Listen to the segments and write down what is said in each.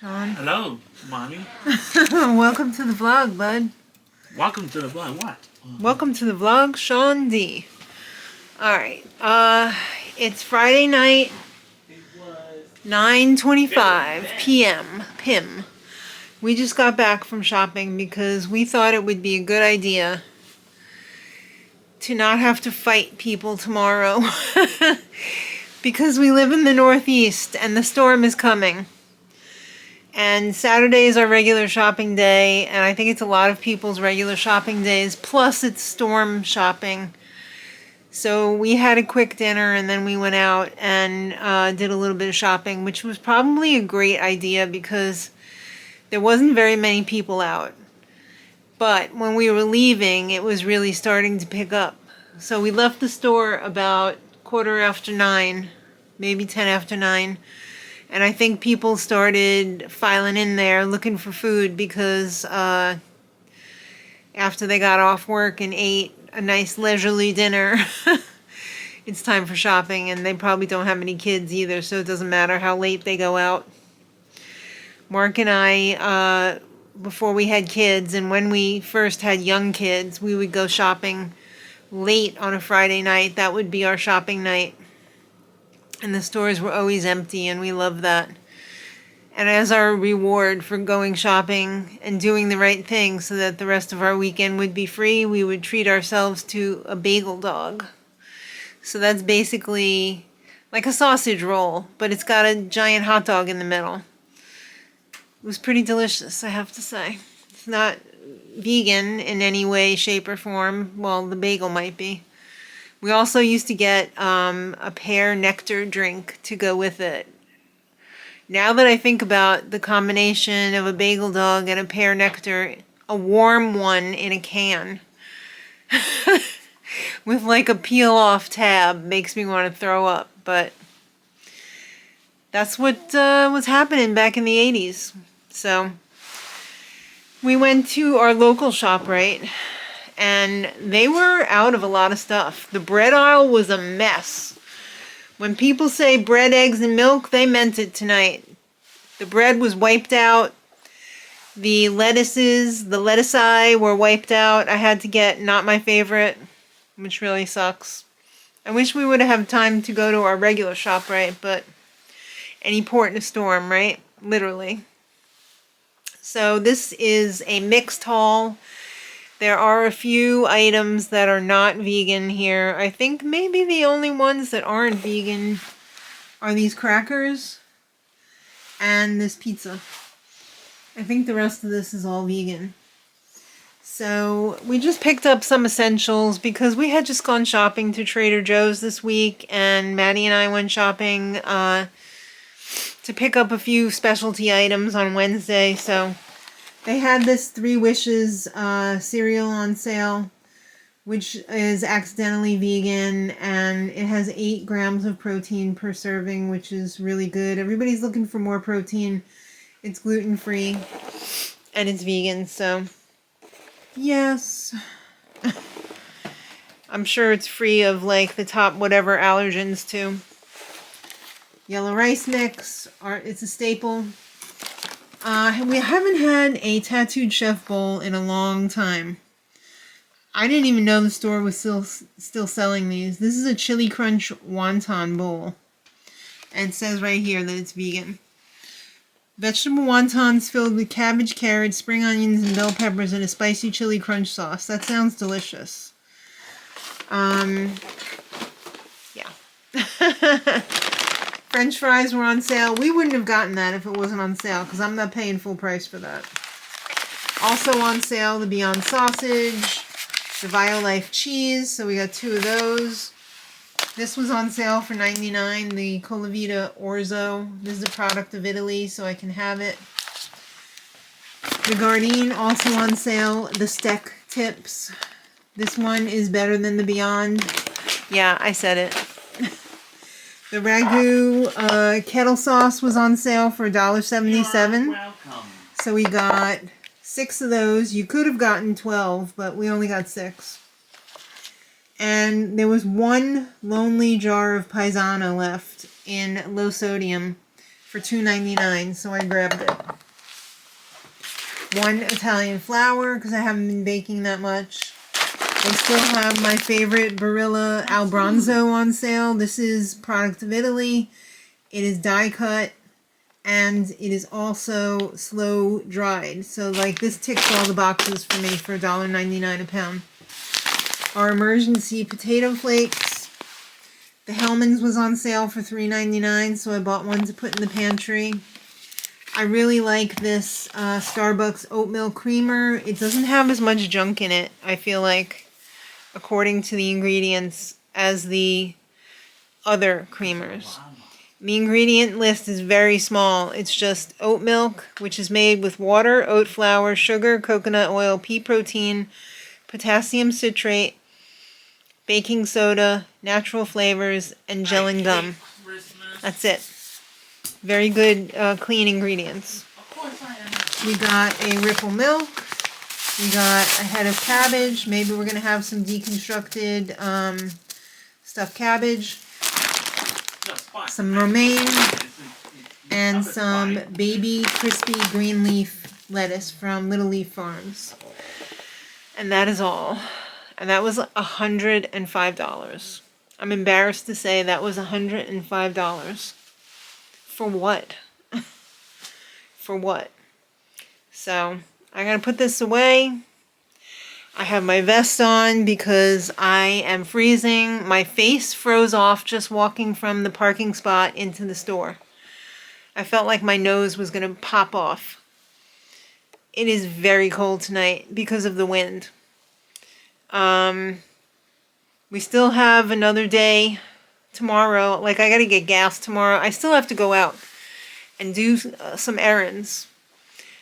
Sean. Hello, Mommy. Welcome to the vlog, bud. Welcome to the vlog. What? Welcome to the vlog, Sean D. Alright, it's Friday night, 9:25 p.m. PIM. We just got back from shopping because we thought it would be a good idea to not have to fight people tomorrow because we live in the Northeast and the storm is coming. And Saturday is our regular shopping day, and I think it's a lot of people's regular shopping days, plus it's storm shopping. So we had a quick dinner and then we went out and did a little bit of shopping, which was probably a great idea because there wasn't very many people out. But when we were leaving, it was really starting to pick up. So we left the store about 9:15, maybe 9:10. And I think people started filing in there looking for food because after they got off work and ate a nice leisurely dinner, it's time for shopping, and they probably don't have any kids either, so it doesn't matter how late they go out. Mark and I, before we had kids, and when we first had young kids, we would go shopping late on a Friday night. That would be our shopping night. And the stores were always empty, and we loved that. And as our reward for going shopping and doing the right thing so that the rest of our weekend would be free, we would treat ourselves to a bagel dog. So that's basically like a sausage roll, but it's got a giant hot dog in the middle. It was pretty delicious, I have to say. It's not vegan in any way, shape, or form. Well, the bagel might be. We also used to get a pear nectar drink to go with it. Now that I think about the combination of a bagel dog and a pear nectar, a warm one in a can with like a peel-off tab makes me want to throw up. But that's what was happening back in the 80s. So we went to our local ShopRite. And they were out of a lot of stuff. The bread aisle was a mess. When people say bread, eggs, and milk, they meant it tonight. The bread was wiped out. The lettuces, the lettucei were wiped out. I had to get not my favorite, which really sucks. I wish we would have had time to go to our regular ShopRite, but any port in a storm, right? Literally. So this is a mixed haul. There are a few items that are not vegan here. I think maybe the only ones that aren't vegan are these crackers and this pizza. I think the rest of this is all vegan. So we just picked up some essentials because we had just gone shopping to Trader Joe's this week, and Maddie and I went shopping to pick up a few specialty items on Wednesday. So they had this 3 Wishes cereal on sale, which is accidentally vegan, and it has 8 grams of protein per serving, which is really good. Everybody's looking for more protein. It's gluten-free, and it's vegan, so yes. I'm sure it's free of like the top whatever allergens too. Yellow rice mix, it's a staple. We haven't had a tattooed chef bowl in a long time. I didn't even know the store was still selling these. This is a chili crunch wonton bowl. And it says right here that it's vegan. Vegetable wontons filled with cabbage, carrots, spring onions, and bell peppers, and a spicy chili crunch sauce. That sounds delicious. Yeah. French fries were on sale. We wouldn't have gotten that if it wasn't on sale, because I'm not paying full price for that. Also on sale, the Beyond Sausage, the Violife cheese, so we got 2 of those. This was on sale for $99, the Colavita Orzo. This is a product of Italy, so I can have it. The Gardein, also on sale, the Steak Tips. This one is better than the Beyond. Yeah, I said it. The Ragu kettle sauce was on sale for $1.77. So we got 6 of those. You could have gotten 12, but we only got 6. And there was 1 lonely jar of Paisano left in low sodium for $2.99, so I grabbed it. 1 Italian flour, because I haven't been baking that much. I still have my favorite Barilla Albronzo on sale. This is product of Italy. It is die cut, and it is also slow dried. So like this ticks all the boxes for me for $1.99 a pound. Our emergency potato flakes. The Hellmann's was on sale for $3.99, so I bought one to put in the pantry. I really like this Starbucks oatmeal creamer. It doesn't have as much junk in it, I feel like, according to the ingredients, as the other creamers. The ingredient list is very small. It's just oat milk, which is made with water, oat flour, sugar, coconut oil, pea protein, potassium citrate, baking soda, natural flavors, and gel and gum. That's it. Very good, clean ingredients. We got a Ripple milk. We got a head of cabbage. Maybe we're going to have some deconstructed stuffed cabbage. Some romaine. And some baby crispy green leaf lettuce from Little Leaf Farms. And that is all. And that was $105. I'm embarrassed to say that was $105. For what? For what? So, I'm going to put this away. I have my vest on because I am freezing. My face froze off just walking from the parking spot into the store. I felt like my nose was going to pop off. It is very cold tonight because of the wind. We still have another day tomorrow. Like, I gotta get gas tomorrow. I still have to go out and do some errands.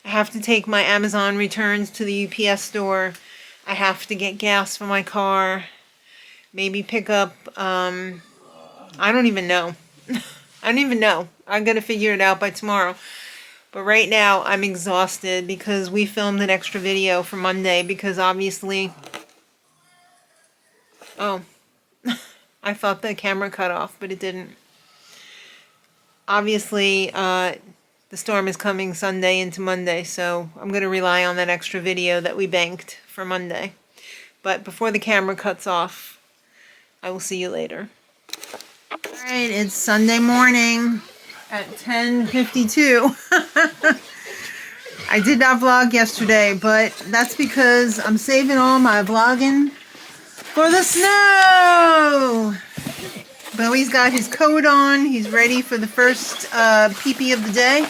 I have to take my Amazon returns to the UPS store. I have to get gas for my car. Maybe pick up, I don't even know. I don't even know. I'm gonna figure it out by tomorrow. But right now, I'm exhausted because we filmed an extra video for Monday because obviously... Oh, I thought the camera cut off, but it didn't. Obviously, the storm is coming Sunday into Monday, so I'm going to rely on that extra video that we banked for Monday. But before the camera cuts off, I will see you later. Alright, it's Sunday morning at 10:52. I did not vlog yesterday, but that's because I'm saving all my vlogging for the snow! Bowie's got his coat on. He's ready for the first pee-pee of the day.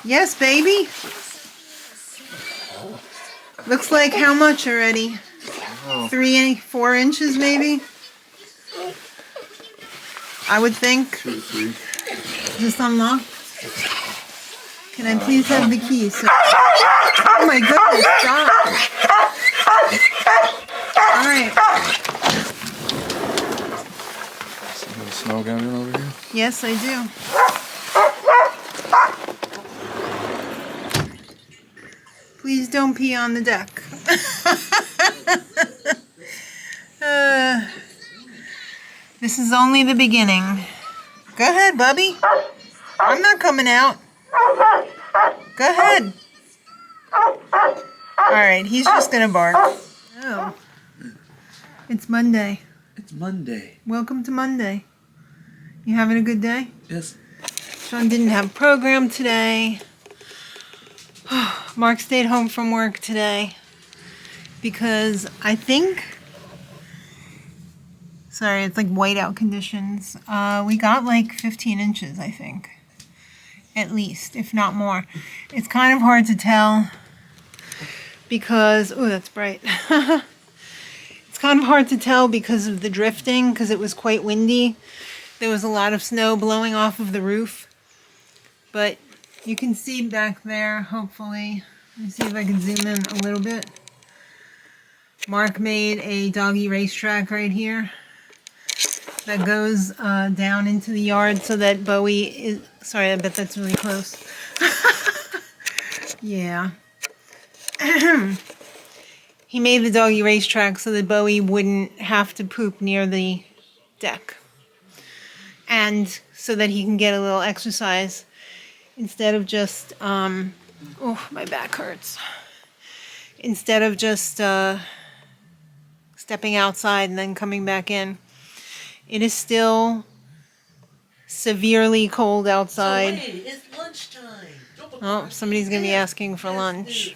Yes, baby. Looks like how much already? 4 inches maybe? I would think. 2 to 3. Is this unlocked? Can I please have the key? So oh my goodness, stop. Alright. See the snow gathering over here? Yes, I do. Please don't pee on the deck. This is only the beginning. Go ahead, Bubby. I'm not coming out. Go ahead. Alright, he's just gonna bark. Oh. It's Monday. It's Monday. Welcome to Monday. You having a good day? Yes. Sean didn't have a program today. Mark stayed home from work today because I think, sorry, it's like whiteout conditions. We got like 15 inches, I think, at least, if not more. It's kind of hard to tell because, oh, that's bright. It's kind of hard to tell because of the drifting, because it was quite windy. There was a lot of snow blowing off of the roof, but you can see back there, hopefully. Let me see if I can zoom in a little bit. Mark made a doggy racetrack right here that goes down into the yard so that Bowie is... Sorry, I bet that's really close. Yeah. He made the doggy racetrack so that Bowie wouldn't have to poop near the deck. And so that he can get a little exercise instead of just, oh, my back hurts. Instead of just stepping outside and then coming back in. It is still severely cold outside. So wait, it's lunchtime. Oh, somebody's going to be asking for lunch.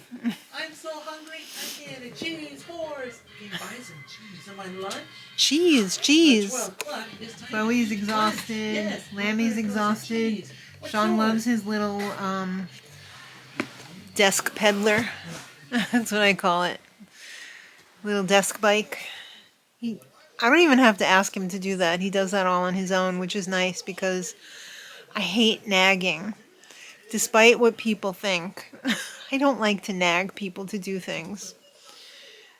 I'm so hungry, I can't eat cheese, horse. Can you buy some cheese on my lunch? Cheese, cheese. 12 o'clock, it's time to Chloe's eat exhausted. lunch. Yes, Lammy's we're gonna cook some exhausted. cheese. What's Sean yours? loves his little desk peddler. That's what I call it. Little desk bike. I don't even have to ask him to do that. He does that all on his own, which is nice because I hate nagging. Despite what people think, I don't like to nag people to do things.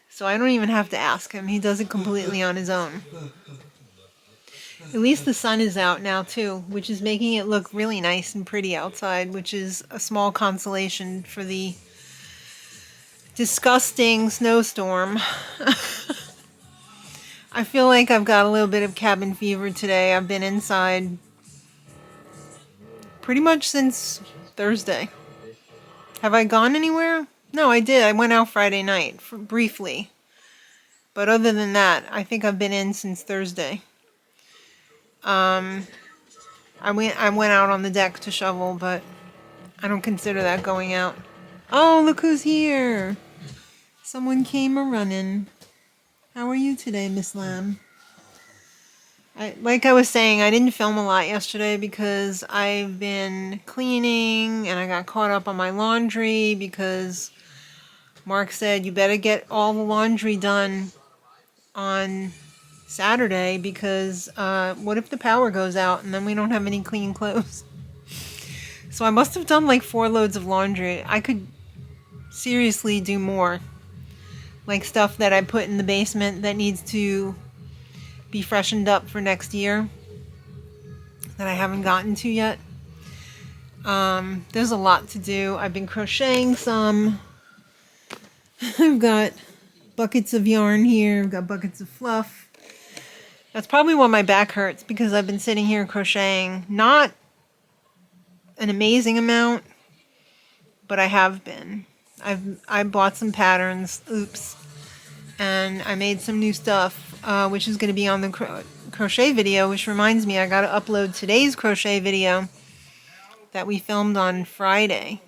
So I don't even have to ask him. He does it completely on his own. At least the sun is out now too, which is making it look really nice and pretty outside, which is a small consolation for the disgusting snowstorm. I feel like I've got a little bit of cabin fever today. I've been inside pretty much since Thursday. Have I gone anywhere? No, I did. I went out Friday night briefly. But other than that, I think I've been in since Thursday. I went out on the deck to shovel, but I don't consider that going out. Oh, look who's here. Someone came a-running. How are you today, Miss Lamb? Like I was saying, I didn't film a lot yesterday because I've been cleaning and I got caught up on my laundry because Mark said you better get all the laundry done on Saturday because what if the power goes out and then we don't have any clean clothes? So I must have done like 4 loads of laundry. I could seriously do more. Like stuff that I put in the basement that needs to be freshened up for next year that I haven't gotten to yet. There's a lot to do. I've been crocheting some. I've got buckets of yarn here. I've got buckets of fluff. That's probably why my back hurts, because I've been sitting here crocheting. Not an amazing amount, but I have been. I bought some patterns. Oops. And I made some new stuff, which is going to be on the crochet video, which reminds me I got to upload today's crochet video that we filmed on Friday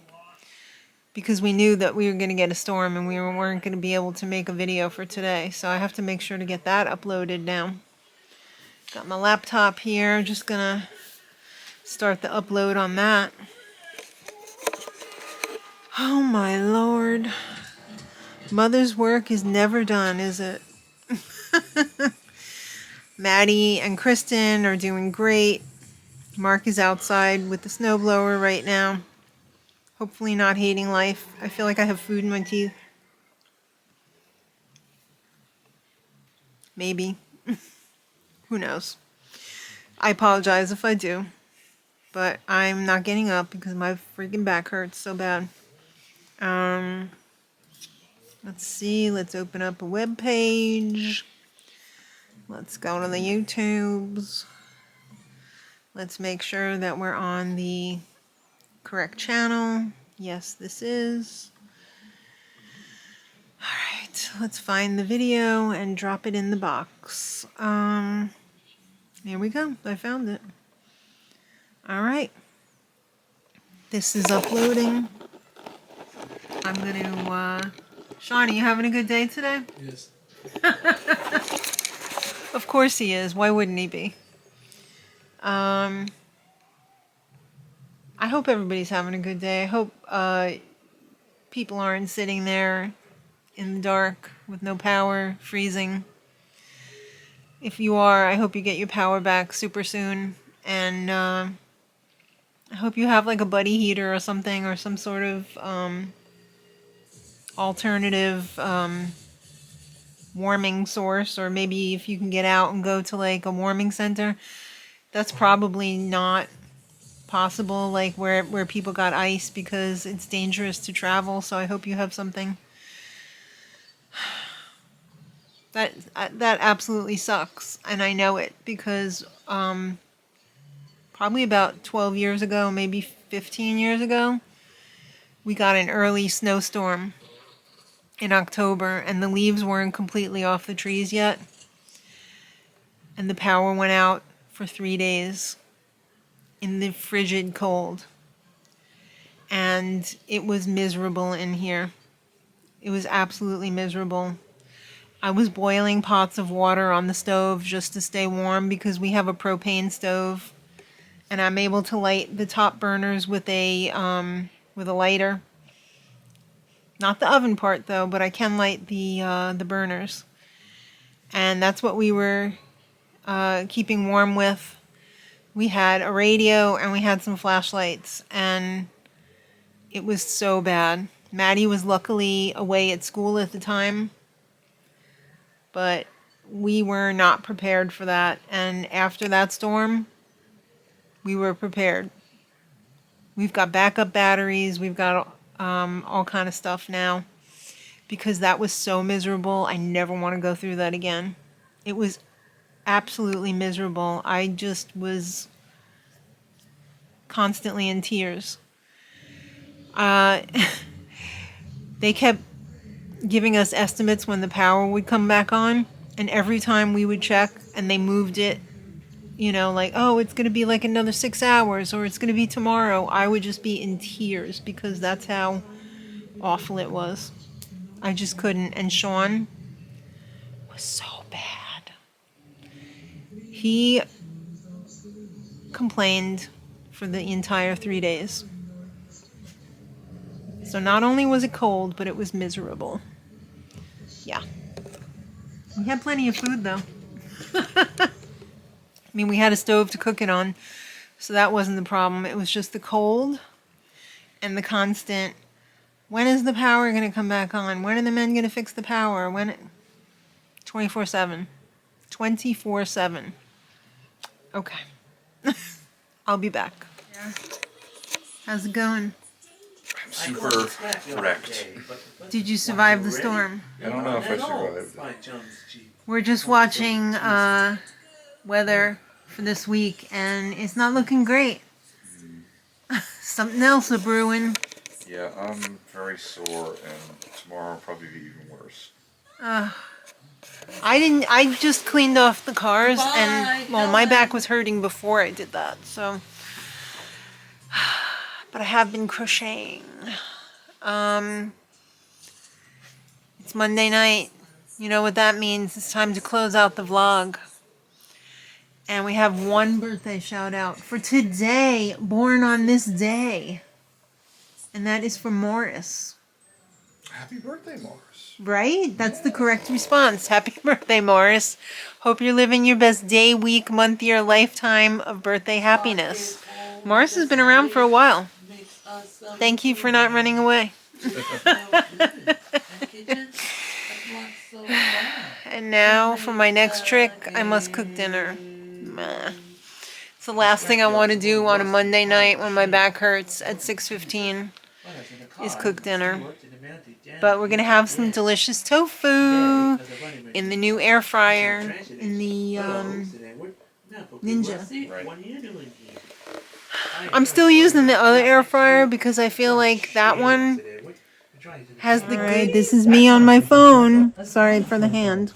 because we knew that we were going to get a storm and we weren't going to be able to make a video for today. So I have to make sure to get that uploaded now. Got my laptop here. I'm just going to start the upload on that. Oh my Lord. Mother's work is never done, is it? Maddie and Kristen are doing great. Mark is outside with the snowblower right now. Hopefully not hating life. I feel like I have food in my teeth. Maybe. Who knows? I apologize if I do. But I'm not getting up because my freaking back hurts so bad. Let's see. Let's open up a web page. Let's go to the YouTubes. Let's make sure that we're on the correct channel. Yes, this is. Alright, let's find the video and drop it in the box. Here we go. I found it. Alright. This is uploading. I'm going to... Shawnee, you having a good day today? Yes. Of course he is. Why wouldn't he be? I hope everybody's having a good day. I hope people aren't sitting there in the dark with no power, freezing. If you are, I hope you get your power back super soon. And I hope you have like a buddy heater or something, or some sort of alternative warming source, or maybe if you can get out and go to like a warming center. That's probably not possible, like where people got ice, because it's dangerous to travel. So I hope you have something. That absolutely sucks, and I know it because part probably about 12 years ago, maybe 15 years ago, we got an early snowstorm in October, and the leaves weren't completely off the trees yet. And the power went out for 3 days in the frigid cold. And it was miserable in here. It was absolutely miserable. I was boiling pots of water on the stove just to stay warm because we have a propane stove, and I'm able to light the top burners with a lighter. Not the oven part though, but I can light the burners, and that's what we were keeping warm with. We had a radio and we had some flashlights, and it was so bad. Maddie was luckily away at school at the time, but we were not prepared for that. And after that storm, we were prepared. We've got backup batteries. We've got all kind of stuff now, because that was so miserable. I never want to go through that again. It was absolutely miserable. I just was constantly in tears. They kept giving us estimates when the power would come back on, and every time we would check and they moved it, you know, like, oh, it's going to be like another 6 hours, or it's going to be tomorrow, I would just be in tears because that's how awful it was. I just couldn't. And Sean was so bad. He complained for the entire 3 days. So not only was it cold, but it was miserable. Yeah. We had plenty of food, though. I mean, we had a stove to cook it on, so that wasn't the problem. It was just the cold and the constant, when is the power going to come back on? When are the men going to fix the power? 24/7. 24/7. Okay. I'll be back. Yeah. How's it going? Super wrecked. Did you survive the storm? I don't know if I survived. We're just watching weather for this week, and it's not looking great. Something else a brewing. Yeah, I'm very sore, and tomorrow will probably be even worse. I just cleaned off the cars, and well, my back was hurting before I did that, so. But I have been crocheting. It's Monday night. You know what that means. It's time to close out the vlog. And we have one birthday shout out for today, born on this day. And that is for Morris. Happy birthday, Morris. Right? That's the correct response. Happy birthday, Morris. Hope you're living your best day, week, month, year, lifetime of birthday happiness. Morris has been around for a while. Thank you for not running away. And now for my next trick, I must cook dinner. It's the last thing I want to do on a Monday night when my back hurts at 6:15 is cook dinner. But we're going to have some delicious tofu in the new air fryer, in the Ninja. I'm still using the other air fryer because I feel like that one has the good. This is me on my phone. Sorry for the hand.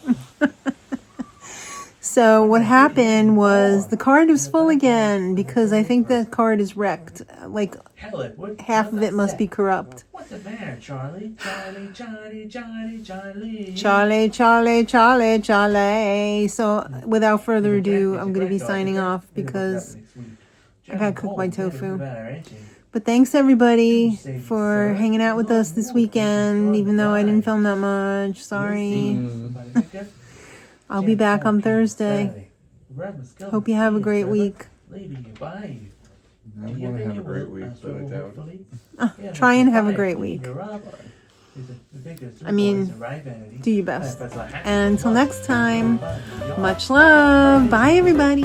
So what happened was the card was full again because I think that card is wrecked. Like half of it must be corrupt. What's the matter, Charlie? Charlie. Charlie, Charlie, Charlie, Charlie. So without further ado, I'm going to be signing off because I gotta cook my tofu. But thanks everybody for hanging out with us this weekend, even though I didn't film that much. Sorry. I'll be back on Thursday. Hope you have a great week. I'm going to have a great week, but I doubt it. Try and have a great week. I mean, do your best. And until next time, much love. Bye everybody.